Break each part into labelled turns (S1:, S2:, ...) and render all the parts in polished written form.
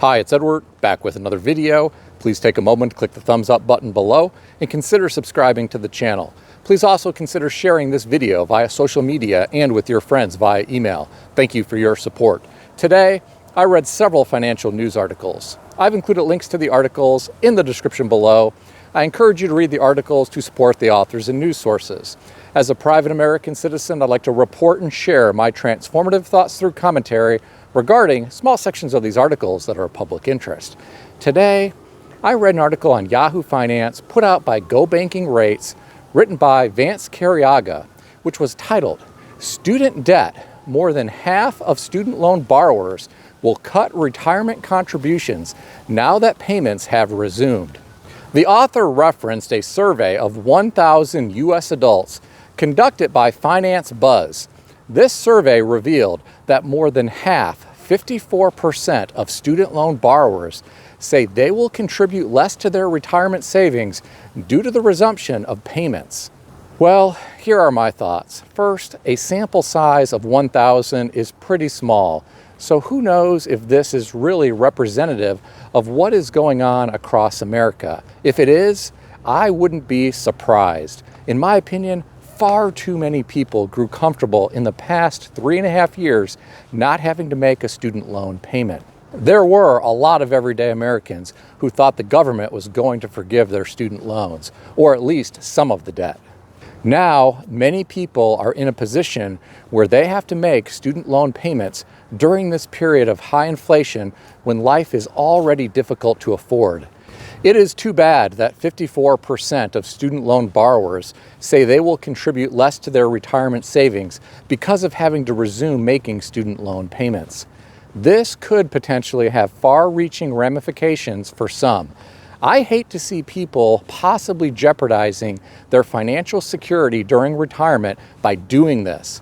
S1: Hi, it's Edward, back with another video. Please take a moment to click the thumbs up button below and consider subscribing to the channel. Please also consider sharing this video via social media and with your friends via email. Thank you for your support. Today, I read several financial news articles. I've included links to the articles in the description below. I encourage you to read the articles to support the authors and news sources. As a private American citizen, I'd like to report and share my transformative thoughts through commentary regarding small sections of these articles that are of public interest. Today, I read an article on Yahoo Finance put out by Go Banking Rates, written by Vance Carriaga, which was titled, "Student Debt. More than half of student loan borrowers will cut retirement contributions now that payments have resumed." The author referenced a survey of 1,000 U.S. adults conducted by Finance Buzz. This survey revealed that more than half, 54% of student loan borrowers say they will contribute less to their retirement savings due to the resumption of payments. Well, here are my thoughts. First, a sample size of 1,000 is pretty small, so who knows if this is really representative of what is going on across America. If it is, I wouldn't be surprised. In my opinion, far too many people grew comfortable in the past 3.5 years not having to make a student loan payment. There were a lot of everyday Americans who thought the government was going to forgive their student loans, or at least some of the debt. Now, many people are in a position where they have to make student loan payments during this period of high inflation when life is already difficult to afford. It is too bad that 54% of student loan borrowers say they will contribute less to their retirement savings because of having to resume making student loan payments. This could potentially have far-reaching ramifications for some. I hate to see people possibly jeopardizing their financial security during retirement by doing this.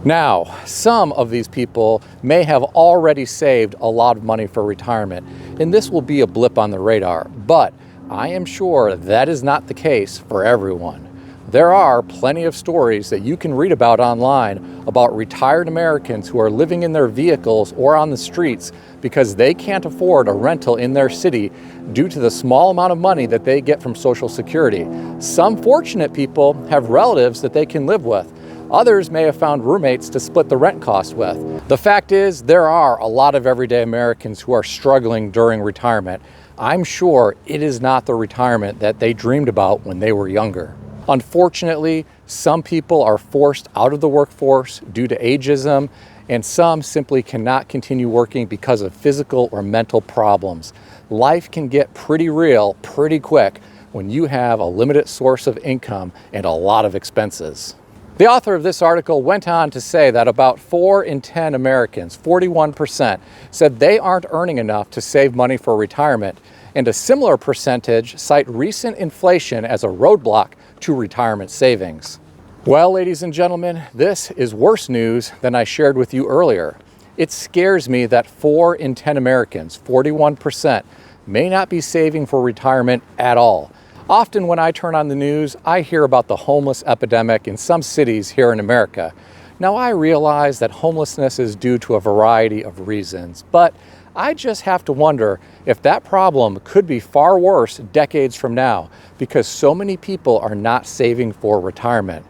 S1: Now, some of these people may have already saved a lot of money for retirement, and this will be a blip on the radar, but I am sure that is not the case for everyone. There are plenty of stories that you can read about online about retired Americans who are living in their vehicles or on the streets because they can't afford a rental in their city due to the small amount of money that they get from Social Security. Some fortunate people have relatives that they can live with. Others may have found roommates to split the rent cost with. The fact is, there are a lot of everyday Americans who are struggling during retirement. I'm sure it is not the retirement that they dreamed about when they were younger. Unfortunately, some people are forced out of the workforce due to ageism, and some simply cannot continue working because of physical or mental problems. Life can get pretty real pretty quick when you have a limited source of income and a lot of expenses. The author of this article went on to say that about 4 in 10 Americans, 41%, said they aren't earning enough to save money for retirement, and a similar percentage cite recent inflation as a roadblock to retirement savings. Well, ladies and gentlemen, this is worse news than I shared with you earlier. It scares me that 4 in 10 Americans, 41%, may not be saving for retirement at all. Often when I turn on the news, I hear about the homeless epidemic in some cities here in America. Now, I realize that homelessness is due to a variety of reasons, but I just have to wonder if that problem could be far worse decades from now because so many people are not saving for retirement.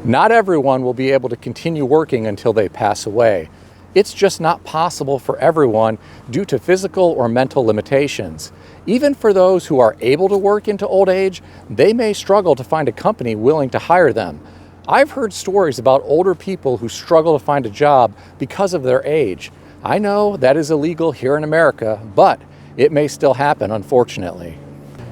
S1: Not everyone will be able to continue working until they pass away. It's just not possible for everyone due to physical or mental limitations. Even for those who are able to work into old age, they may struggle to find a company willing to hire them. I've heard stories about older people who struggle to find a job because of their age. I know that is illegal here in America, but it may still happen, unfortunately.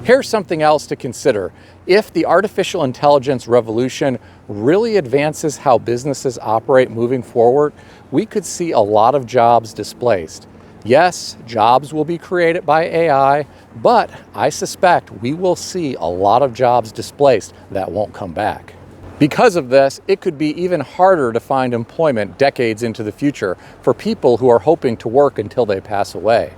S1: Here's something else to consider. If the artificial intelligence revolution really advances how businesses operate moving forward, we could see a lot of jobs displaced. Yes, jobs will be created by AI, but I suspect we will see a lot of jobs displaced that won't come back. Because of this, it could be even harder to find employment decades into the future for people who are hoping to work until they pass away.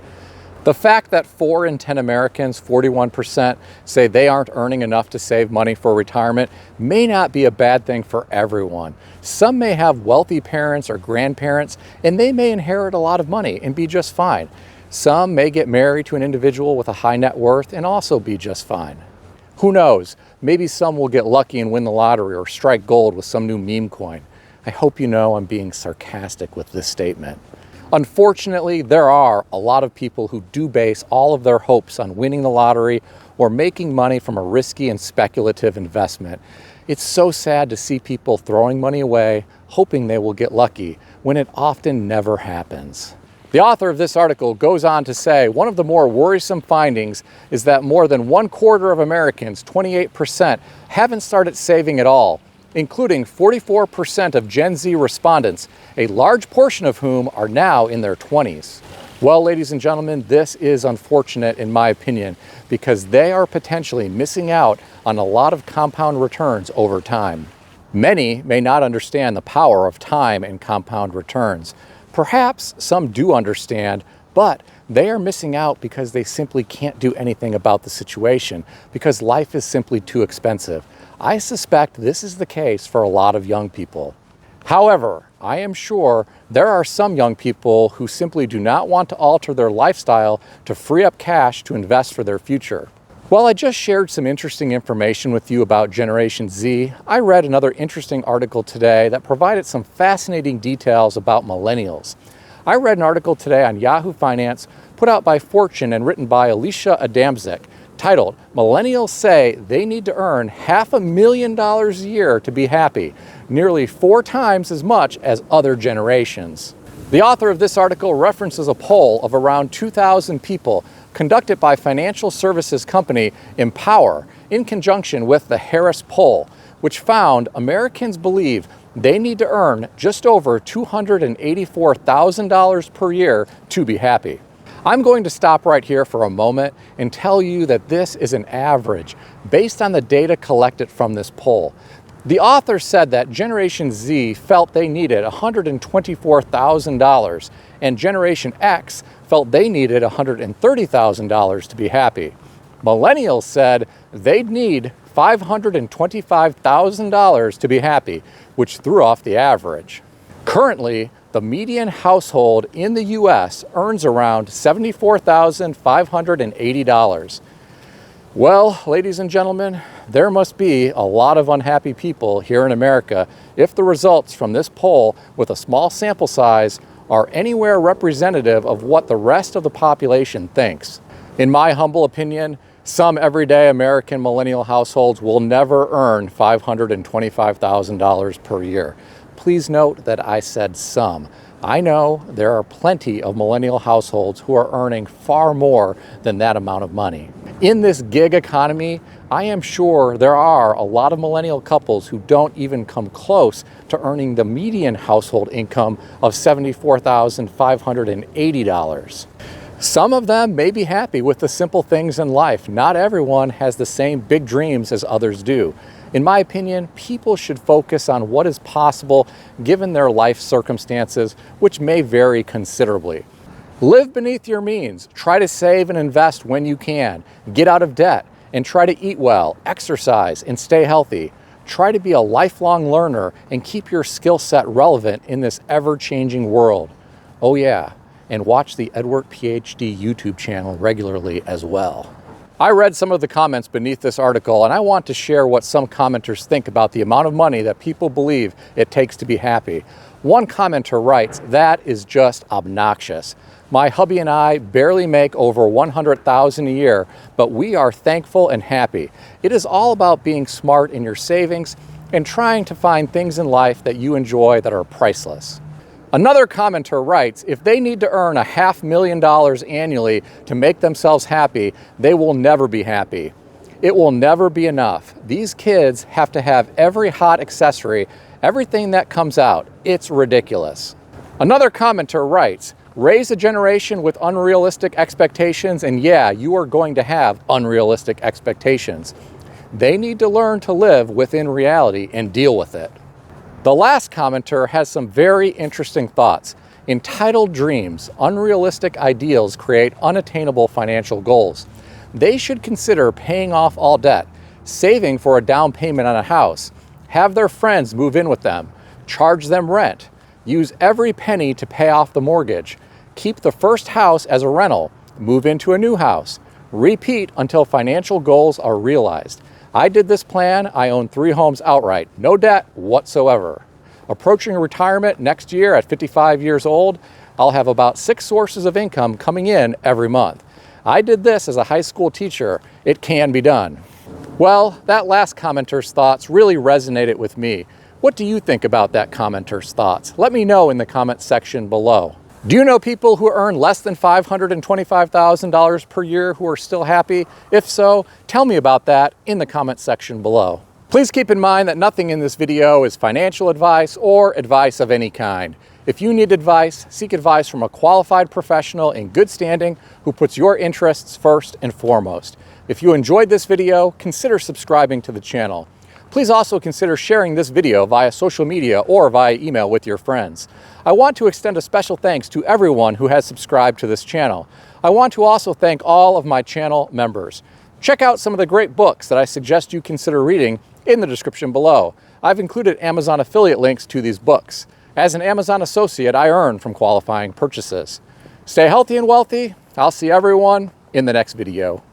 S1: The fact that 4 in 10 Americans, 41%, say they aren't earning enough to save money for retirement may not be a bad thing for everyone. Some may have wealthy parents or grandparents, and they may inherit a lot of money and be just fine. Some may get married to an individual with a high net worth and also be just fine. Who knows? Maybe some will get lucky and win the lottery or strike gold with some new meme coin. I hope you know I'm being sarcastic with this statement. Unfortunately, there are a lot of people who do base all of their hopes on winning the lottery or making money from a risky and speculative investment. It's so sad to see people throwing money away, hoping they will get lucky, when it often never happens. The author of this article goes on to say one of the more worrisome findings is that more than 1/4 of Americans, 28%, haven't started saving at all, including 44% of Gen Z respondents, a large portion of whom are now in their 20s. Well, ladies and gentlemen, this is unfortunate in my opinion, because they are potentially missing out on a lot of compound returns over time. Many may not understand the power of time and compound returns. Perhaps some do understand, but they are missing out because they simply can't do anything about the situation, because life is simply too expensive. I suspect this is the case for a lot of young people. However, I am sure there are some young people who simply do not want to alter their lifestyle to free up cash to invest for their future. While I just shared some interesting information with you about Generation Z, I read another interesting article today that provided some fascinating details about millennials. I read an article today on Yahoo Finance put out by Fortune and written by Alicia Adamczyk, titled, "Millennials Say They Need to Earn $500,000 a year to be happy, nearly 4 times as much as other generations." The author of this article references a poll of around 2,000 people conducted by financial services company Empower in conjunction with the Harris Poll, which found Americans believe they need to earn just over $284,000 per year to be happy. I'm going to stop right here for a moment and tell you that this is an average based on the data collected from this poll. The author said that Generation Z felt they needed $124,000 and Generation X felt they needed $130,000 to be happy. Millennials said they'd need $525,000 to be happy, which threw off the average. Currently, the median household in the U.S. earns around $74,580. Well, ladies and gentlemen, there must be a lot of unhappy people here in America if the results from this poll with a small sample size are anywhere representative of what the rest of the population thinks. In my humble opinion, some everyday American millennial households will never earn $525,000 per year. Please note that I said some. I know there are plenty of millennial households who are earning far more than that amount of money. In this gig economy, I am sure there are a lot of millennial couples who don't even come close to earning the median household income of $74,580. Some of them may be happy with the simple things in life. Not everyone has the same big dreams as others do. In my opinion, people should focus on what is possible given their life circumstances, which may vary considerably. Live beneath your means. Try to save and invest when you can. Get out of debt and try to eat well, exercise, and stay healthy. Try to be a lifelong learner and keep your skill set relevant in this ever-changing world. Oh yeah, and watch the Edward Ph.D. YouTube channel regularly as well. I read some of the comments beneath this article, and I want to share what some commenters think about the amount of money that people believe it takes to be happy. One commenter writes, "That is just obnoxious. My hubby and I barely make over $100,000 a year, but we are thankful and happy. It is all about being smart in your savings and trying to find things in life that you enjoy that are priceless." Another commenter writes, "If they need to earn $500,000 annually to make themselves happy, they will never be happy. It will never be enough. These kids have to have every hot accessory, everything that comes out. It's ridiculous." Another commenter writes, "Raise a generation with unrealistic expectations, and yeah, you are going to have unrealistic expectations. They need to learn to live within reality and deal with it." The last commenter has some very interesting thoughts. Entitled dreams, unrealistic ideals create unattainable financial goals. They should consider paying off all debt, saving for a down payment on a house, have their friends move in with them, charge them rent, use every penny to pay off the mortgage, keep the first house as a rental, move into a new house, repeat until financial goals are realized. I did this plan. I own 3 homes outright, no debt whatsoever. Approaching retirement next year at 55 years old, I'll have about 6 sources of income coming in every month. I did this as a high school teacher. It can be done. Well, that last commenter's thoughts really resonated with me. What do you think about that commenter's thoughts? Let me know in the comment section below. Do you know people who earn less than $525,000 per year who are still happy? If so, tell me about that in the comment section below. Please keep in mind that nothing in this video is financial advice or advice of any kind. If you need advice, seek advice from a qualified professional in good standing who puts your interests first and foremost. If you enjoyed this video, consider subscribing to the channel. Please also consider sharing this video via social media or via email with your friends. I want to extend a special thanks to everyone who has subscribed to this channel. I want to also thank all of my channel members. Check out some of the great books that I suggest you consider reading in the description below. I've included Amazon affiliate links to these books. As an Amazon associate, I earn from qualifying purchases. Stay healthy and wealthy. I'll see everyone in the next video.